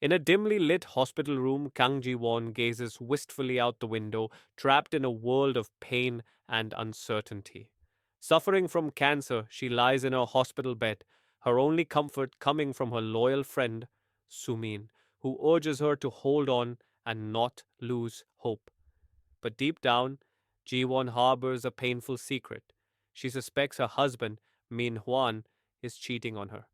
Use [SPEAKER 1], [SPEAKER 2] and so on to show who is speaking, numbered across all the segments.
[SPEAKER 1] In a dimly lit hospital room, Kang Ji-won gazes wistfully out the window, trapped in a world of pain and uncertainty. Suffering from cancer, she lies in her hospital bed, her only comfort coming from her loyal friend, Sumin, who urges her to hold on and not lose hope. But deep down, Ji-won harbors a painful secret. She suspects her husband, Min Hwan, is cheating on her.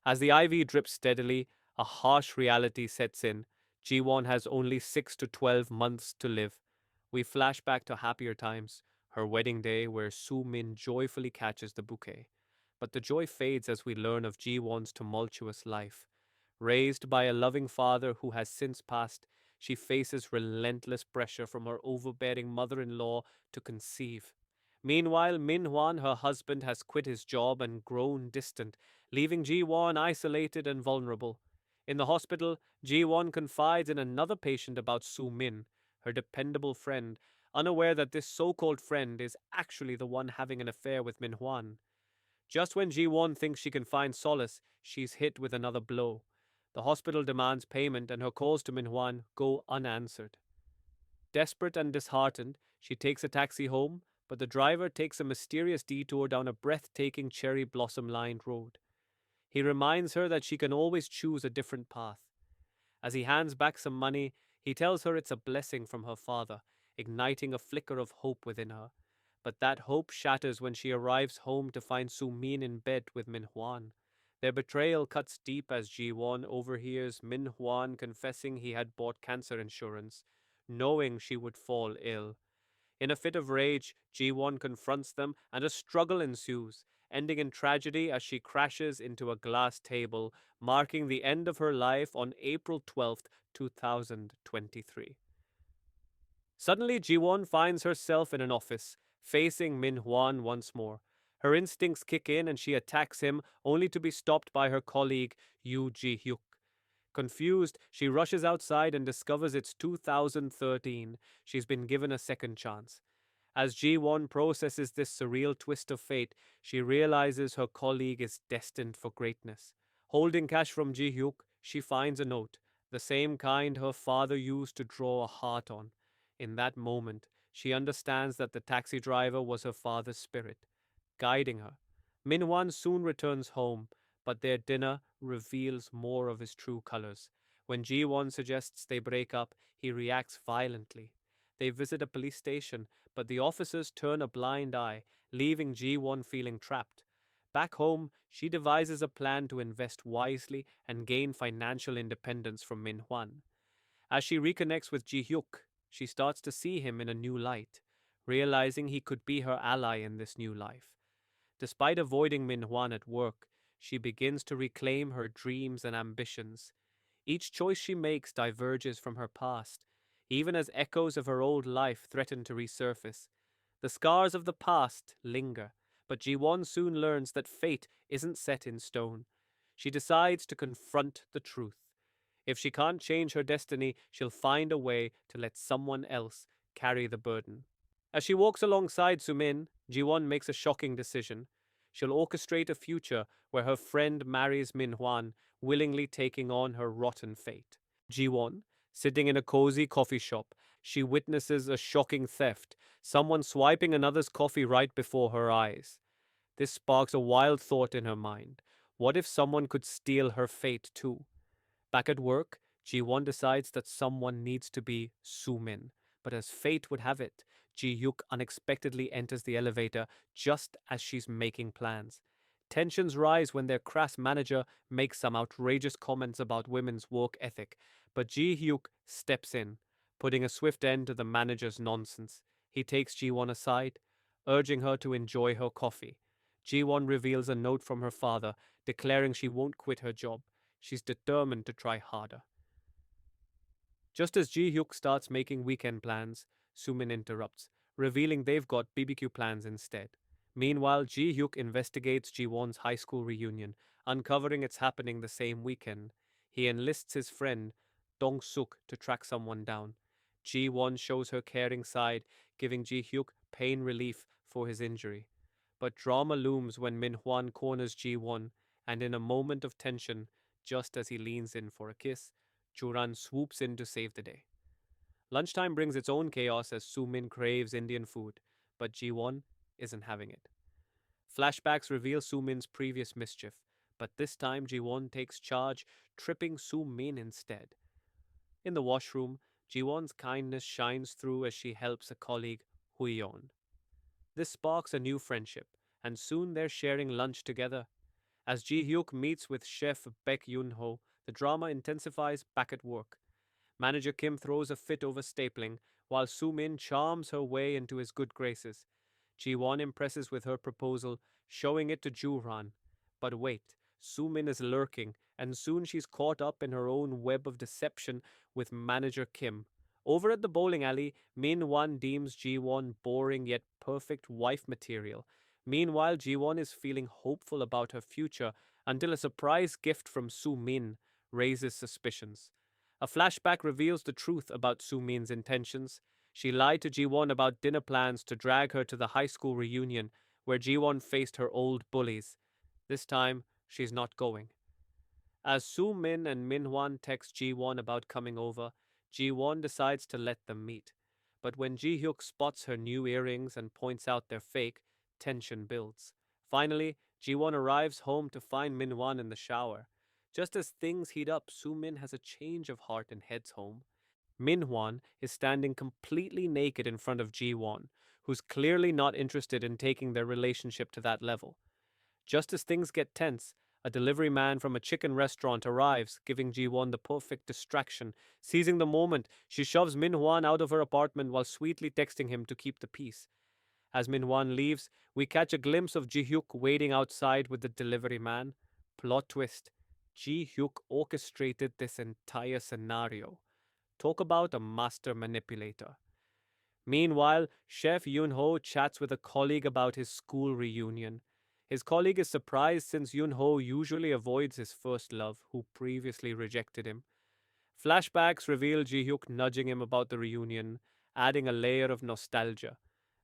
[SPEAKER 1] As the IV drips steadily, a harsh reality sets in. Ji-won has only 6 to 12 months to live. We flash back to happier times, her wedding day where Soo-min joyfully catches the bouquet. But the joy fades as we learn of Ji-won's tumultuous life. Raised by a loving father who has since passed, she faces relentless pressure from her overbearing mother-in-law to conceive. Meanwhile, Min Hwan, her husband, has quit his job and grown distant, leaving Ji-won isolated and vulnerable. In the hospital, Ji-won confides in another patient about Soo-min, her dependable friend, unaware that this so-called friend is actually the one having an affair with Min Hwan. Just when Ji-won thinks she can find solace, she's hit with another blow. The hospital demands payment and her calls to Min Hwan go unanswered. Desperate and disheartened, she takes a taxi home, but the driver takes a mysterious detour down a breathtaking cherry blossom lined road. He reminds her that she can always choose a different path. As he hands back some money, he tells her it's a blessing from her father, igniting a flicker of hope within her. But that hope shatters when she arrives home to find Min in bed with Min Hwan. Their betrayal cuts deep as Ji-won overhears Min Hwan confessing he had bought cancer insurance, knowing she would fall ill. In a fit of rage, Ji-won confronts them and a struggle ensues, ending in tragedy as she crashes into a glass table, marking the end of her life on April 12th, 2023. Suddenly, Ji-won finds herself in an office, facing Min Hwan once more. Her instincts kick in and she attacks him, only to be stopped by her colleague, Yoo Ji-hyuk. Confused, she rushes outside and discovers it's 2013. She's been given a second chance. As Ji-won processes this surreal twist of fate, she realizes her colleague is destined for greatness. Holding cash from Ji-hyuk, she finds a note, the same kind her father used to draw a heart on. In that moment, she understands that the taxi driver was her father's spirit, guiding her. Min-hwan soon returns home, but their dinner reveals more of his true colors. When Ji-won suggests they break up, he reacts violently. They visit a police station, but the officers turn a blind eye, leaving Ji-won feeling trapped. Back home, she devises a plan to invest wisely and gain financial independence from Min-hwan. As she reconnects with Ji-hyuk, she starts to see him in a new light, realizing he could be her ally in this new life. Despite avoiding Min-hwan at work, she begins to reclaim her dreams and ambitions. Each choice she makes diverges from her past, even as echoes of her old life threaten to resurface. The scars of the past linger, but Ji-won soon learns that fate isn't set in stone. She decides to confront the truth. If she can't change her destiny, she'll find a way to let someone else carry the burden. As she walks alongside Sumin, Ji-won makes a shocking decision. She'll orchestrate a future where her friend marries Min Hwan, willingly taking on her rotten fate. Ji-won, sitting in a cozy coffee shop, she witnesses a shocking theft, someone swiping another's coffee right before her eyes. This sparks a wild thought in her mind. What if someone could steal her fate too? Back at work, Ji-won decides that someone needs to be Sumin, but as fate would have it, Ji-hyuk unexpectedly enters the elevator just as she's making plans. Tensions rise when their crass manager makes some outrageous comments about women's work ethic, but Ji-hyuk steps in, putting a swift end to the manager's nonsense. He takes Ji-won aside, urging her to enjoy her coffee. Ji-won reveals a note from her father, declaring she won't quit her job. She's determined to try harder. Just as Ji-hyuk starts making weekend plans, Sumin interrupts, revealing they've got BBQ plans instead. Meanwhile, Ji-hyuk investigates Ji-won's high school reunion, uncovering it's happening the same weekend. He enlists his friend, Dong-suk, to track someone down. Ji-won shows her caring side, giving Ji-hyuk pain relief for his injury. But drama looms when Min-hwan corners Ji-won, and in a moment of tension, just as he leans in for a kiss, Churan swoops in to save the day. Lunchtime brings its own chaos as Sumin craves Indian food, but Jiwon isn't having it. Flashbacks reveal Sumin's previous mischief, but this time Jiwon takes charge, tripping Sumin instead. In the washroom, Jiwon's kindness shines through as she helps a colleague, Huion. This sparks a new friendship, and soon they're sharing lunch together. As Ji Hyuk meets with chef Baek Yun Ho, the drama intensifies back at work. Manager Kim throws a fit over stapling, while Soo Min charms her way into his good graces. Ji Won impresses with her proposal, showing it to Ju Ran. But wait, Soo Min is lurking, and soon she's caught up in her own web of deception with manager Kim. Over at the bowling alley, Min Wan deems Ji Won boring yet perfect wife material. Meanwhile, Ji Won is feeling hopeful about her future until a surprise gift from Soo Min raises suspicions. A flashback reveals the truth about Soo Min's intentions. She lied to Ji-won about dinner plans to drag her to the high school reunion, where Ji-won faced her old bullies. This time, she's not going. As Soo Min and Min Hwan text Ji-won about coming over, Ji-won decides to let them meet. But when Ji-hyuk spots her new earrings and points out they're fake, tension builds. Finally, Ji-won arrives home to find Min Hwan in the shower. Just as things heat up, Soo Min has a change of heart and heads home. Min Hwan is standing completely naked in front of Ji Won, who's clearly not interested in taking their relationship to that level. Just as things get tense, a delivery man from a chicken restaurant arrives, giving Ji Won the perfect distraction. Seizing the moment, she shoves Min Hwan out of her apartment while sweetly texting him to keep the peace. As Min Hwan leaves, we catch a glimpse of Ji Hyuk waiting outside with the delivery man. Plot twist: Ji Hyuk orchestrated this entire scenario. Talk about a master manipulator. Meanwhile, Chef Yun Ho chats with a colleague about his school reunion. His colleague is surprised since Yun Ho usually avoids his first love, who previously rejected him. Flashbacks reveal Ji Hyuk nudging him about the reunion, adding a layer of nostalgia.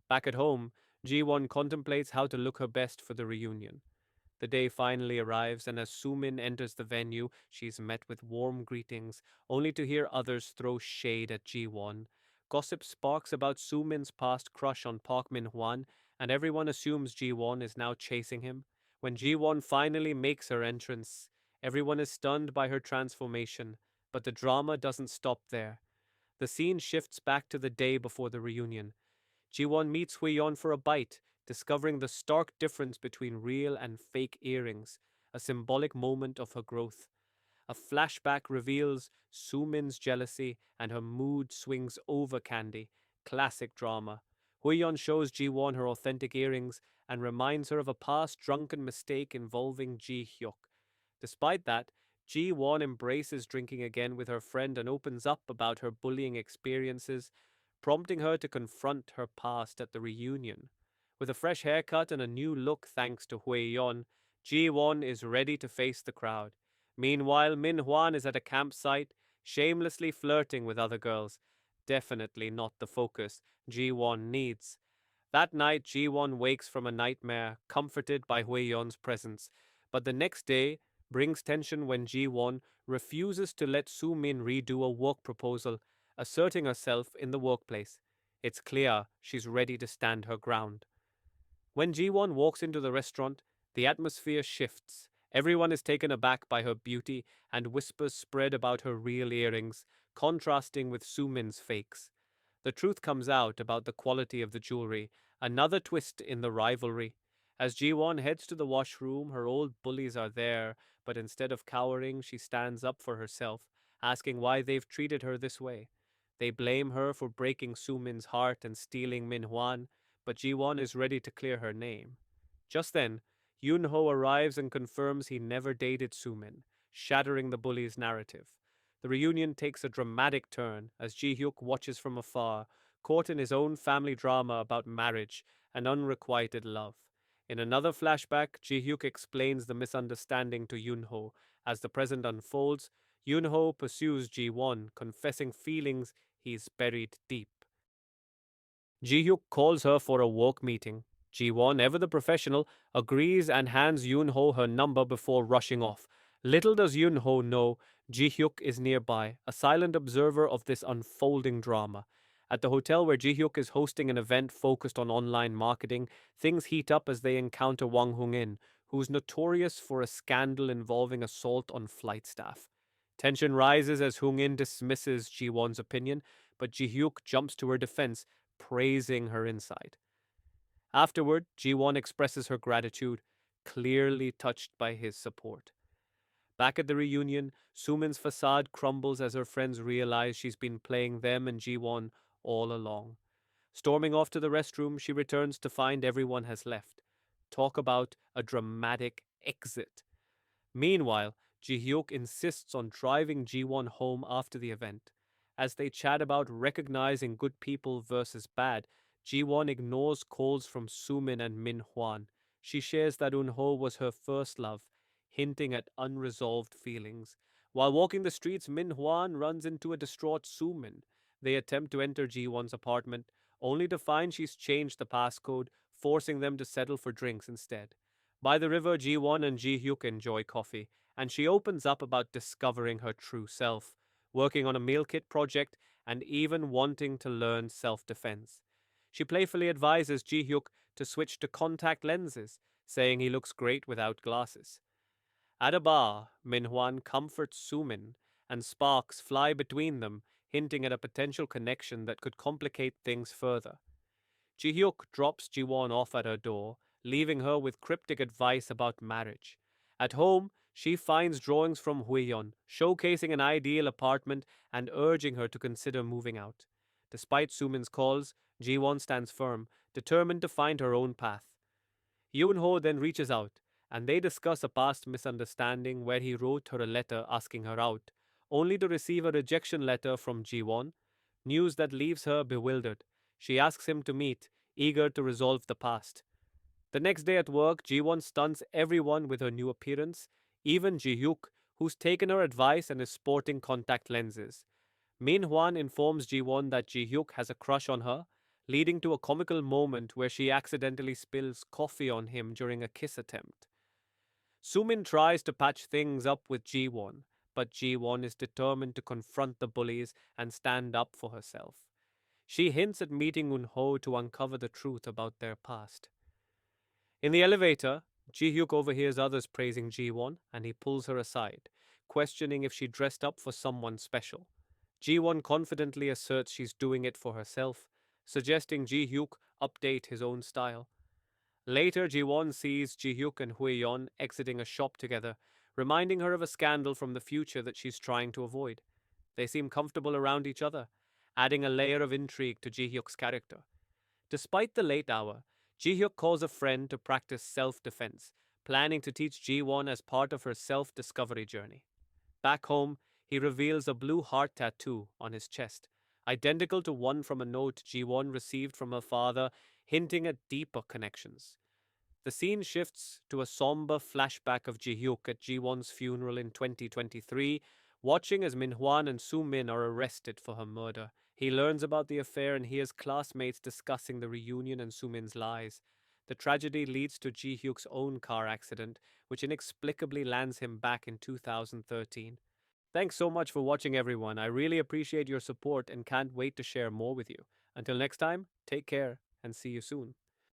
[SPEAKER 1] Back at home, Ji Won contemplates how to look her best for the reunion. The day finally arrives, and as Sumin enters the venue, she's met with warm greetings, only to hear others throw shade at Ji-won. Gossip sparks about Sumin's past crush on Park Min-hwan, and everyone assumes Ji-won is now chasing him. When Ji-won finally makes her entrance, everyone is stunned by her transformation, but the drama doesn't stop there. The scene shifts back to the day before the reunion. Ji-won meets Hui-yeon for a bite, discovering the stark difference between real and fake earrings, a symbolic moment of her growth. A flashback reveals Sumin's jealousy and her mood swings over Candy, classic drama. Huiyeon shows Ji-won her authentic earrings and reminds her of a past drunken mistake involving Ji-hyuk. Despite that, Ji-won embraces drinking again with her friend and opens up about her bullying experiences, prompting her to confront her past at the reunion. With a fresh haircut and a new look thanks to Hui Yon, Ji Won is ready to face the crowd. Meanwhile, Min Hwan is at a campsite, shamelessly flirting with other girls. Definitely not the focus Ji Won needs. That night, Ji Won wakes from a nightmare, comforted by Hui Yon's presence. But the next day brings tension when Ji Won refuses to let Su Min redo a work proposal, asserting herself in the workplace. It's clear she's ready to stand her ground. When Ji-won walks into the restaurant, the atmosphere shifts. Everyone is taken aback by her beauty, and whispers spread about her real earrings, contrasting with Sumin's fakes. The truth comes out about the quality of the jewelry, another twist in the rivalry. As Ji-won heads to the washroom, her old bullies are there, but instead of cowering, she stands up for herself, asking why they've treated her this way. They blame her for breaking Sumin's heart and stealing Min Hwan, but Ji-won is ready to clear her name. Just then, Yoon-ho arrives and confirms he never dated Sumin, shattering the bully's narrative. The reunion takes a dramatic turn as Ji-hyuk watches from afar, caught in his own family drama about marriage and unrequited love. In another flashback, Ji-hyuk explains the misunderstanding to Yoon-ho. As the present unfolds, Yoon-ho pursues Ji-won, confessing feelings he's buried deep. Ji-hyuk calls her for a work meeting. Ji-won, ever the professional, agrees and hands Yoon-ho her number before rushing off. Little does Yun Ho know, Ji Hyuk is nearby, a silent observer of this unfolding drama. At the hotel where Ji Hyuk is hosting an event focused on online marketing, things heat up as they encounter Wang Hung In, who's notorious for a scandal involving assault on flight staff. Tension rises as Hung In dismisses Ji Won's opinion, but Ji Hyuk jumps to her defense, praising her insight. Afterward, Ji Won expresses her gratitude, clearly touched by his support. Back at the reunion, Sumin's facade crumbles as her friends realize she's been playing them and Ji-won all along. Storming off to the restroom, she returns to find everyone has left. Talk about a dramatic exit. Meanwhile, Ji-hyuk insists on driving Ji-won home after the event. As they chat about recognizing good people versus bad, Ji-won ignores calls from Sumin and Min Hwan. She shares that Eun-ho was her first love, hinting at unresolved feelings. While walking the streets, Min Hwan runs into a distraught Sumin. They attempt to enter Ji-won's apartment, only to find she's changed the passcode, forcing them to settle for drinks instead. By the river, Ji-won and Ji-hyuk enjoy coffee, and she opens up about discovering her true self, working on a meal kit project, and even wanting to learn self-defense. She playfully advises Ji-hyuk to switch to contact lenses, saying he looks great without glasses. At a bar, Min-hwan comforts Sumin, and sparks fly between them, hinting at a potential connection that could complicate things further. Ji-hyuk drops Ji-won off at her door, leaving her with cryptic advice about marriage. At home, she finds drawings from Huiyeon, showcasing an ideal apartment and urging her to consider moving out. Despite Sumin's calls, Ji-won stands firm, determined to find her own path. Yoon-ho then reaches out, and they discuss a past misunderstanding where he wrote her a letter asking her out, only to receive a rejection letter from Ji-won, news that leaves her bewildered. She asks him to meet, eager to resolve the past. The next day at work, Ji-won stuns everyone with her new appearance, even Ji-hyuk, who's taken her advice and is sporting contact lenses. Min-hwan informs Ji-won that Ji-hyuk has a crush on her, leading to a comical moment where she accidentally spills coffee on him during a kiss attempt. Sumin tries to patch things up with Ji-won, but Ji-won is determined to confront the bullies and stand up for herself. She hints at meeting Eun-ho to uncover the truth about their past. In the elevator, Ji-hyuk overhears others praising Ji-won, and he pulls her aside, questioning if she dressed up for someone special. Ji-won confidently asserts she's doing it for herself, suggesting Ji-hyuk update his own style. Later, Ji-won sees Ji-hyuk and Huiyeon exiting a shop together, reminding her of a scandal from the future that she's trying to avoid. They seem comfortable around each other, adding a layer of intrigue to Ji-hyuk's character. Despite the late hour, Ji-hyuk calls a friend to practice self-defense, planning to teach Ji-won as part of her self-discovery journey. Back home, he reveals a blue heart tattoo on his chest, identical to one from a note Ji-won received from her father, hinting at deeper connections. The scene shifts to a somber flashback of Ji-hyuk at Ji-won's funeral in 2023, watching as Min-hwan and Soo-min are arrested for her murder. He learns about the affair and hears classmates discussing the reunion and Soo-min's lies. The tragedy leads to Ji-hyuk's own car accident, which inexplicably lands him back in 2013. Thanks so much for watching, everyone. I really appreciate your support and can't wait to share more with you. Until next time, take care and see you soon.